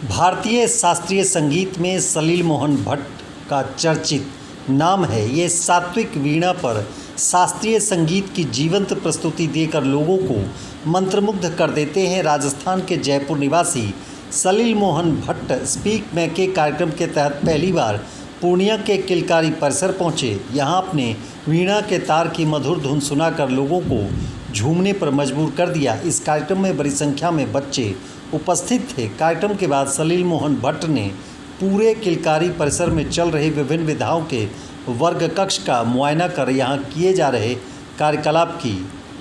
भारतीय शास्त्रीय संगीत में सलील मोहन भट्ट का चर्चित नाम है। ये सात्विक वीणा पर शास्त्रीय संगीत की जीवंत प्रस्तुति देकर लोगों को मंत्रमुग्ध कर देते हैं। राजस्थान के जयपुर निवासी सलील मोहन भट्ट स्पीक मैके कार्यक्रम के तहत पहली बार पूर्णिया के किलकारी परिसर पहुंचे। यहां अपने वीणा के तार की मधुर धुन सुनाकर लोगों को झूमने पर मजबूर कर दिया। इस कार्यक्रम में बड़ी संख्या में बच्चे उपस्थित थे। कार्यक्रम के बाद सलील मोहन भट्ट ने पूरे किलकारी परिसर में चल रहे विभिन्न विधाओं के वर्ग कक्ष का मुआयना कर यहां किए जा रहे कार्यकलाप की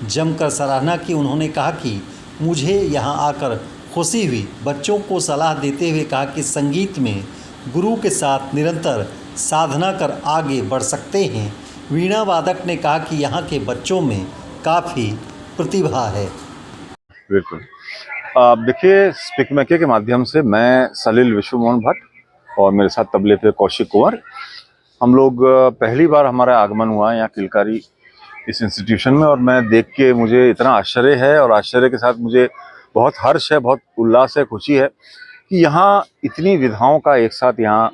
जमकर सराहना की। उन्होंने कहा कि मुझे यहां आकर खुशी हुई। बच्चों को सलाह देते हुए कहा कि संगीत में गुरु के साथ निरंतर साधना कर आगे बढ़ सकते हैं। वीणा वादक ने कहा कि यहाँ के बच्चों में काफ़ी प्रतिभा है। बिल्कुल। देखिए, स्पीक मैके के माध्यम से मैं सलील विश्व मोहन भट्ट और मेरे साथ तबले पे कौशिक कुंवर, हम लोग पहली बार हमारा आगमन हुआ यहाँ किलकारी इस इंस्टीट्यूशन में, और मैं देख के मुझे इतना आश्चर्य है और आश्चर्य के साथ मुझे बहुत हर्ष है, बहुत उल्लास है, खुशी है कि यहाँ इतनी विधाओं का एक साथ यहाँ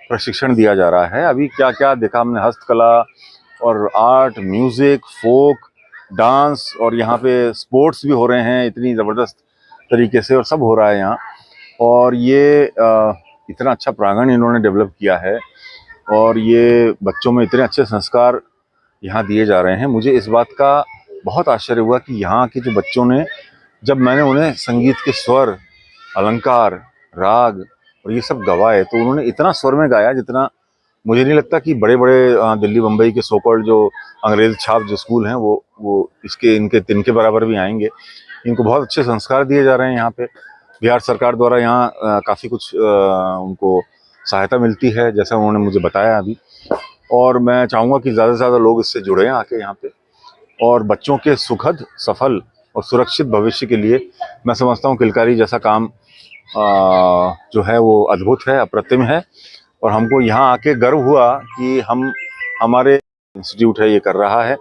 प्रशिक्षण दिया जा रहा है। अभी क्या क्या देखा हमने, हस्तकला और आर्ट, म्यूज़िक, फोक, डांस, और यहाँ पे स्पोर्ट्स भी हो रहे हैं इतनी ज़बरदस्त तरीके से, और सब हो रहा है यहाँ। और ये इतना अच्छा प्रांगण इन्होंने डेवलप किया है और ये बच्चों में इतने अच्छे संस्कार यहाँ दिए जा रहे हैं। मुझे इस बात का बहुत आश्चर्य हुआ कि यहाँ के जो बच्चों ने, जब मैंने उन्हें संगीत के स्वर, अलंकार, राग और ये सब गवाए, तो उन्होंने इतना स्वर में गाया जितना मुझे नहीं लगता कि बड़े बड़े दिल्ली बम्बई के सोकॉल्ड जो अंग्रेज छाप जो स्कूल हैं वो इनके बराबर भी आएंगे। इनको बहुत अच्छे संस्कार दिए जा रहे हैं यहाँ पे। बिहार सरकार द्वारा यहाँ काफ़ी कुछ उनको सहायता मिलती है, जैसा उन्होंने मुझे बताया अभी। और मैं चाहूँगा कि ज़्यादा से ज़्यादा लोग इससे जुड़े हैं आके यहाँ पे, और बच्चों के सुखद, सफल और सुरक्षित भविष्य के लिए मैं समझता हूँ किलकारी जैसा काम जो है वो अद्भुत है, अप्रतिम है। और हमको यहाँ आके गर्व हुआ कि हमारे इंस्टीट्यूट है ये कर रहा है।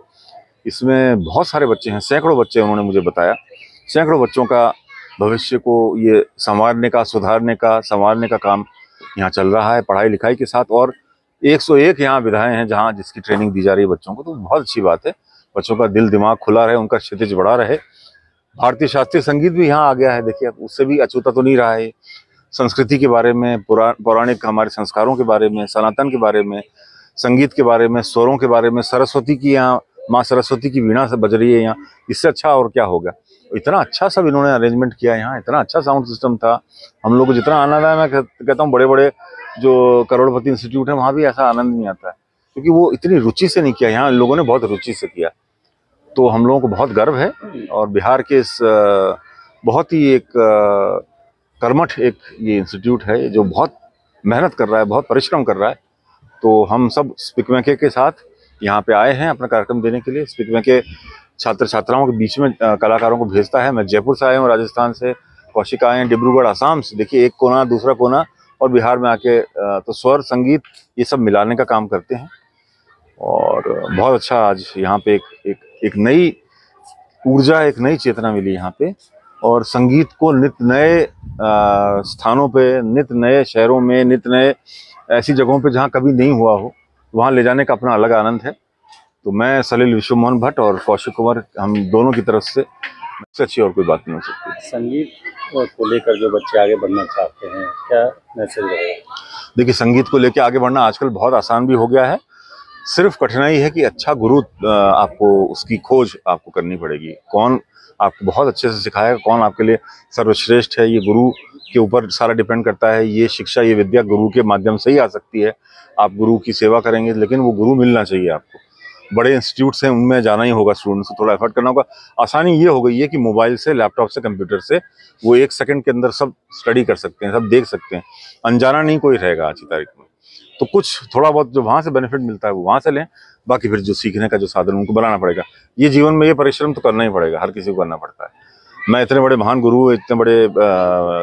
इसमें बहुत सारे बच्चे हैं, सैकड़ों बच्चे, उन्होंने मुझे बताया, सैकड़ों बच्चों का भविष्य को ये संवारने का, सुधारने का, संवारने का काम यहाँ चल रहा है पढ़ाई लिखाई के साथ। और 101 यहाँ विधाएं हैं जहाँ जिसकी ट्रेनिंग दी जा रही है बच्चों को, तो बहुत अच्छी बात है। बच्चों का दिल दिमाग खुला रहे, उनका क्षितिज बढ़ा रहे। भारतीय शास्त्रीय संगीत भी यहाँ आ गया है, देखिए उससे भी अछूता तो नहीं रहा है। संस्कृति के बारे में, पौराणिक हमारे संस्कारों के बारे में, सनातन के बारे में, संगीत के बारे में, स्वरों के बारे में, सरस्वती की, यहाँ माँ सरस्वती की वीणा से बज रही है यहाँ, इससे अच्छा और क्या होगा। इतना अच्छा सब इन्होंने अरेंजमेंट किया यहाँ, इतना अच्छा साउंड सिस्टम था। हम लोग को जितना आनंद आया, मैं कहता हूँ बड़े बड़े जो करोड़पति इंस्टीट्यूट है वहाँ भी ऐसा आनंद नहीं आता है, क्योंकि वो इतनी रुचि से नहीं किया, यहाँ लोगों ने बहुत रुचि से किया। तो हम लोगों को बहुत गर्व है। और बिहार के इस बहुत ही एक कर्मठ एक ये इंस्टीट्यूट है जो बहुत मेहनत कर रहा है, बहुत परिश्रम कर रहा है। तो हम सब स्पीक मैके के साथ यहाँ पे आए हैं अपना कार्यक्रम देने के लिए। स्पीक मैके छात्र छात्राओं के बीच में कलाकारों को भेजता है। मैं जयपुर से आया हूँ, राजस्थान से कौशिक आए हैं, डिब्रूगढ़, आसाम से। देखिए, एक कोना दूसरा कोना, और बिहार में आके तो स्वर, संगीत, ये सब मिलाने का काम करते हैं। और बहुत अच्छा आज यहाँ पे एक नई ऊर्जा, एक नई चेतना मिली यहाँ पे। और संगीत को नित्य नए स्थानों पे, नित्य नए शहरों में, नित्य नए ऐसी जगहों पे जहाँ कभी नहीं हुआ हो, वहाँ ले जाने का अपना अलग आनंद है। तो मैं सलील विश्व मोहन भट्ट और कौशिक कुंवर, हम दोनों की तरफ से इससे अच्छी और कोई बात नहीं हो सकती। संगीत को लेकर जो बच्चे आगे बढ़ना चाहते हैं, क्या मैसेज रहेगा? देखिए, संगीत को लेकर आगे बढ़ना आजकल बहुत आसान भी हो गया है। सिर्फ कठिनाई है कि अच्छा गुरु आपको, उसकी खोज आपको करनी पड़ेगी। कौन आपको बहुत अच्छे से सिखाएगा, कौन आपके लिए सर्वश्रेष्ठ है, ये गुरु के ऊपर सारा डिपेंड करता है। ये शिक्षा, ये विद्या गुरु के माध्यम से ही आ सकती है। आप गुरु की सेवा करेंगे, लेकिन वो गुरु मिलना चाहिए आपको। बड़े इंस्टीट्यूट्स हैं, उनमें जाना ही होगा, स्टूडेंट्स को थोड़ा एफर्ट करना होगा। आसानी ये हो गई है कि मोबाइल से, लैपटॉप से, कंप्यूटर से वो 1 सेकंड के अंदर सब स्टडी कर सकते हैं, सब देख सकते हैं। अनजाना नहीं कोई रहेगा आज की तारीख में। तो कुछ थोड़ा बहुत जो वहाँ से बेनिफिट मिलता है वो वहाँ से लें, बाकी फिर जो सीखने का जो साधन उनको बनाना पड़ेगा। ये जीवन में ये परिश्रम तो करना ही पड़ेगा, हर किसी को करना पड़ता है। मैं इतने बड़े महान गुरु, इतने बड़े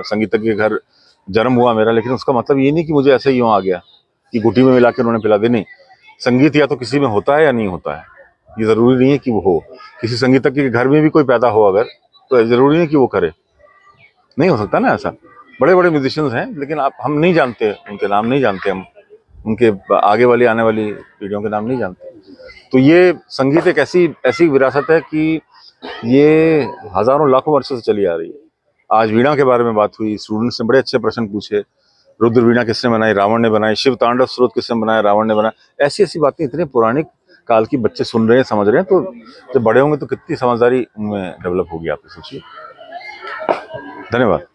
संगीतज्ञ के घर जन्म हुआ मेरा, लेकिन उसका मतलब ये नहीं कि मुझे ऐसे ही यूँ आ गया कि घुटी में मिला के उन्होंने पिला दी। नहीं, संगीत या तो किसी में होता है या नहीं होता है, ये ज़रूरी नहीं है कि वो हो। किसी संगीतज्ञ के घर में भी कोई पैदा हो अगर, तो ज़रूरी नहीं कि वो करे, नहीं हो सकता ना ऐसा। बड़े बड़े म्यूजिशियंस हैं, लेकिन आप हम नहीं जानते, उनके नाम नहीं जानते, हम उनके आगे वाली आने वाली पीढ़ियों के नाम नहीं जानते। तो ये संगीत एक ऐसी विरासत है कि ये हजारों लाखों वर्षों से चली आ रही है। आज वीणा के बारे में बात हुई, स्टूडेंट्स ने बड़े अच्छे प्रश्न पूछे, रुद्र वीणा किसने बनाई, रावण ने बनाई, शिव तांडव स्रोत किसने बनाया, रावण ने बनाया। ऐसी बातें इतने पौराणिक काल की बच्चे सुन रहे हैं, समझ रहे हैं, तो जब बड़े होंगे तो कितनी समझदारी उनमें डेवलप होगी, आप सोचिए। धन्यवाद।